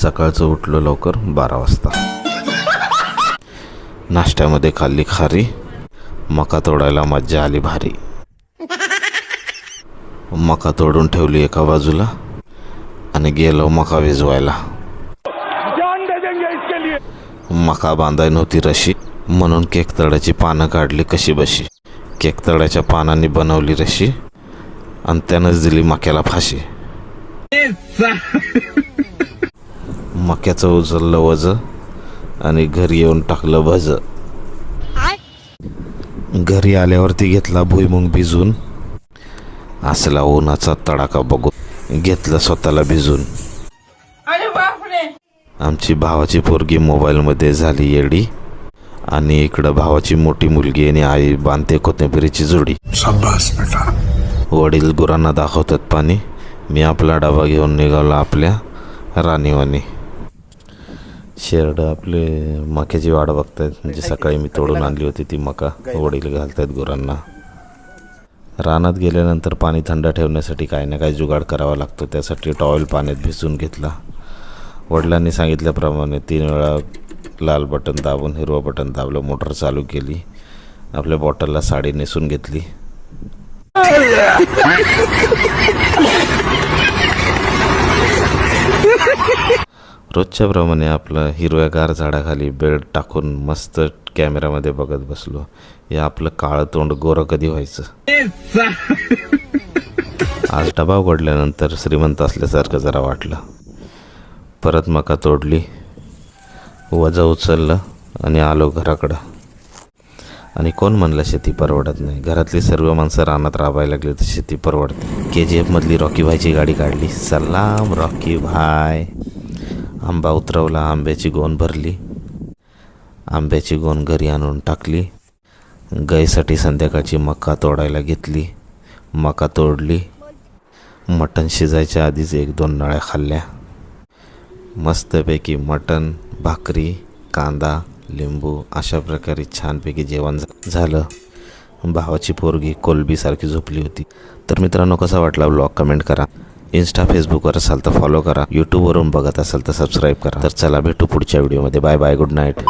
सकाळचं उठलो लवकर 12 वाजता. नाश्त्यामध्ये खाल्ली खारी, मका तोडायला मज्जा आली भारी. मका तोडून ठेवली एका बाजूला आणि गेलो मका भिजवायला. मका बांधाय नव्हती रशी म्हणून केक तळ्याची पानं काढली कशी बशी. केक तळ्याच्या पानांनी बनवली रशी आणि त्यानंच दिली मक्याला फाशी. मक्याचं उचललं वज आणि घरी येऊन टाकलं भज. घरी आल्यावरती घेतला भुईमुंग भिजून, असला उन्हाचा तडाखा बघून घेतलं स्वतःला भिजून. आमची भावाची पोरगी मोबाईलमध्ये झाली येडी आणि इकडं भावाची मोठी मुलगी आणि आई बांधते कोथिंबीरीची जोडी. वडील गुरांना दाखवतात पाणी, मी आपला डबा घेऊन निघालो आपल्या राणीवानी. शेरड आपले मक्याची वाट बघतायत, म्हणजे सकाळी मी तोडून आणली होती ती मका वडील घालतायत गुरांना. रानात गेल्यानंतर पाणी थंड ठेवण्यासाठी काही ना काही जुगाड करावा लागतो. त्यासाठी टॉवेल पाण्यात भिजवून घेतला. वडिलांनी सांगितल्याप्रमाणे 3 वेळा लाल बटन दाबून हिरवं बटन दाबलं, मोटर चालू केली. आपल्या बॉटलला साडी नेसून घेतली. रोजच्या प्रमाणे आपलं हिरव्यागार झाडाखाली बेड टाकून मस्त कॅमेरामध्ये बघत बसलो. हे आपलं काळं तोंड गोरं कधी व्हायचं. आज डबा उघडल्यानंतर श्रीमंत असल्यासारखं जरा वाटलं. परत मका तोडली, वजं उचललं आणि आलो घराकडं. आणि कोण म्हणलं शेती परवडत नाही. घरातली सर्व माणसं रानात राबायला लागली तर शेती परवडते. KGF मधली रॉकी भाईची गाडी काढली. सलाम रॉकी भाई. आंबा उतरवला, आंब्याची गोण भरली, आंब्याची गोण घरी आणून टाकली. गाईसाठी संध्याकाळची मका तोडायला घेतली. मका तोडली. मटण शिजायच्या आधीच 1-2 नळ्या खाल्ल्या. मस्तपैकी मटण, भाकरी, कांदा, लिंबू अशा प्रकारे छानपैकी जेवण झालं. भावाची पोरगी कोलबीसारखी झोपली होती. तर मित्रांनो, कसा वाटला व्लॉग कमेंट करा. इंस्टा फेसबुकवर असाल तर फॉलो करा. यूट्यूबवरून बघत असाल तर सबस्क्राईब करा. तर चला भेटू पुढच्या व्हिडिओमध्ये. Bye bye, good night.